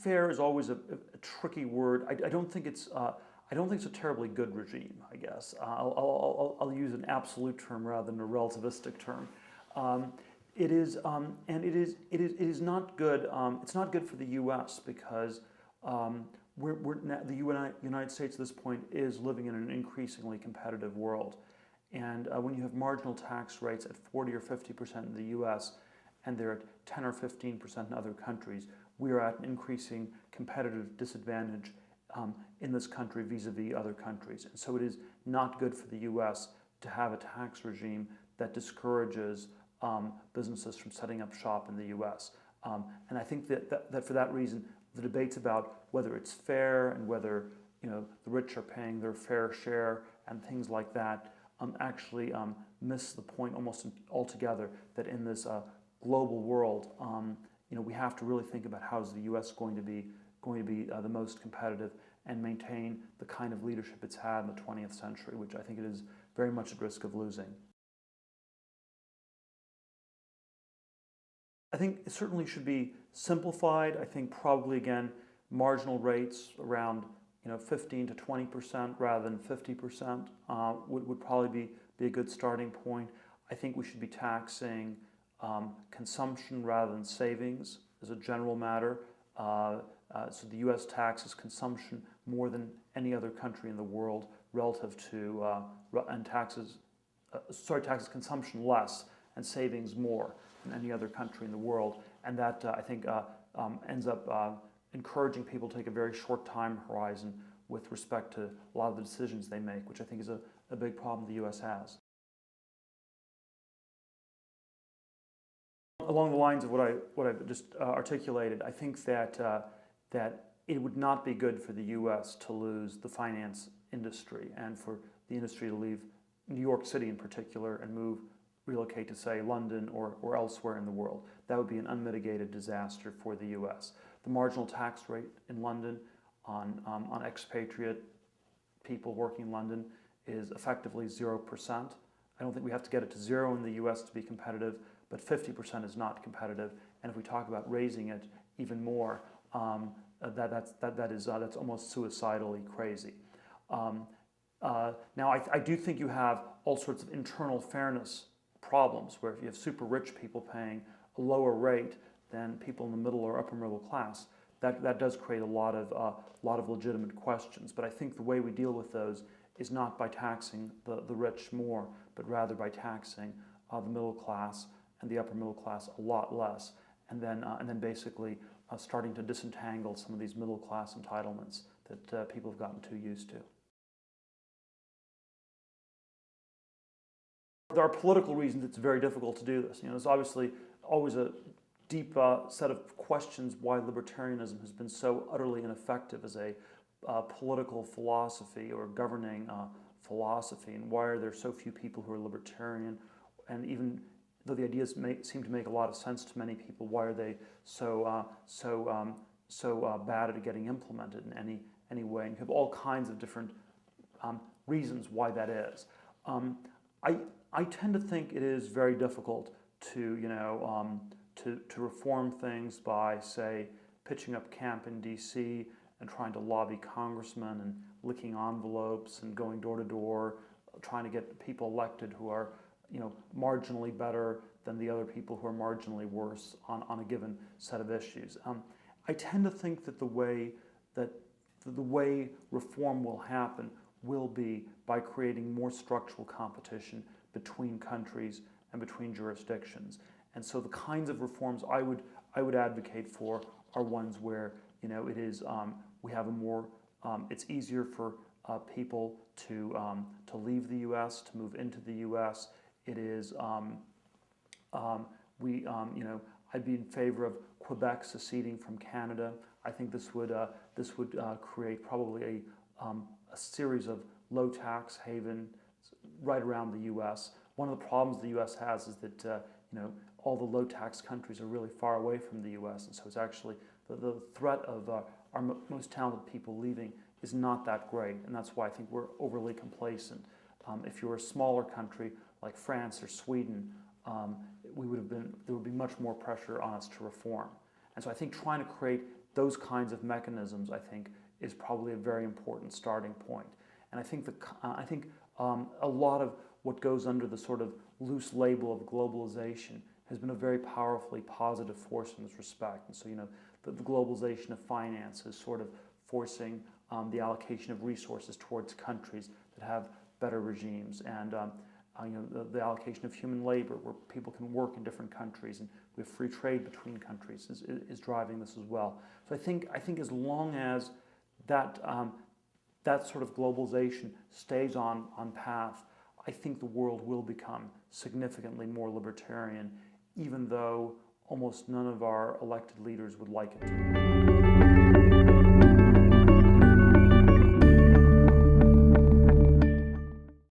fair is always a tricky word. I don't think it's a terribly good regime. I guess I'll use an absolute term rather than a relativistic term. It is not good. It's not good for the U.S. because the United States at this point is living in an increasingly competitive world, and when you have marginal tax rates at 40 or 50% in the U.S. and they're at 10 or 15% in other countries, we are at an increasing competitive disadvantage in this country vis-a-vis other countries. And so it is not good for the U.S. to have a tax regime that discourages businesses from setting up shop in the U.S. And I think that for that reason, the debates about whether it's fair and whether the rich are paying their fair share and things like that actually miss the point almost altogether. That in this global world, we have to really think about how is the U.S. going to be the most competitive and maintain the kind of leadership it's had in the 20th century, which I think it is very much at risk of losing. I think it certainly should be simplified. I think probably, again, marginal rates around 15 to 20% rather than 50% would probably be a good starting point. I think we should be taxing consumption rather than savings as a general matter. So the U.S. taxes consumption more than any other country in the world relative to, and taxes consumption less and savings more than any other country in the world. And that, I think, ends up encouraging people to take a very short time horizon with respect to a lot of the decisions they make, which I think is a big problem the U.S. has. Along the lines of what I've just articulated, I think that it would not be good for the U.S. to lose the finance industry and for the industry to leave New York City in particular and relocate to, say, London or elsewhere in the world. That would be an unmitigated disaster for the U.S. The marginal tax rate in London on expatriate people working in London is effectively 0%. I don't think we have to get it to zero in the U.S. to be competitive, but 50% is not competitive. And if we talk about raising it even more, that's almost suicidally crazy. Now, I do think you have all sorts of internal fairness problems where if you have super rich people paying a lower rate than people in the middle or upper middle class, that does create a lot of legitimate questions. But I think the way we deal with those is not by taxing the rich more, but rather by taxing the middle class and the upper middle class a lot less, and then basically starting to disentangle some of these middle class entitlements that people have gotten too used to. There are political reasons it's very difficult to do this. There's obviously always a deep set of questions why libertarianism has been so utterly ineffective as a political philosophy or governing philosophy, and why are there so few people who are libertarian, and even though the ideas seem to make a lot of sense to many people, why are they so bad at getting implemented in any way? And you have all kinds of different reasons why that is. I tend to think it is very difficult to reform things by, say, pitching up camp in D.C. and trying to lobby congressmen and licking envelopes and going door to door, trying to get people elected who are marginally better than the other people who are marginally worse on a given set of issues. I tend to think that the way reform will happen will be by creating more structural competition between countries and between jurisdictions. And so the kinds of reforms I would advocate for are ones where it is we have a more it's easier for people to leave the U.S., to move into the U.S. It is I'd be in favor of Quebec seceding from Canada. I think this would create probably a series of low tax havens right around the U.S. One of the problems the U.S. has is that all the low tax countries are really far away from the U.S. and so it's actually the threat of our most talented people leaving is not that great, and that's why I think we're overly complacent. If you're a smaller country like France or Sweden, there would be much more pressure on us to reform. And so I think trying to create those kinds of mechanisms, I think, is probably a very important starting point. And I think a lot of what goes under the sort of loose label of globalization has been a very powerfully positive force in this respect. And so, the globalization of finance is sort of forcing the allocation of resources towards countries that have better regimes, and the allocation of human labor, where people can work in different countries, and we have free trade between countries, is driving this as well. So I think as long as that sort of globalization stays on path, I think the world will become significantly more libertarian, even though almost none of our elected leaders would like it to.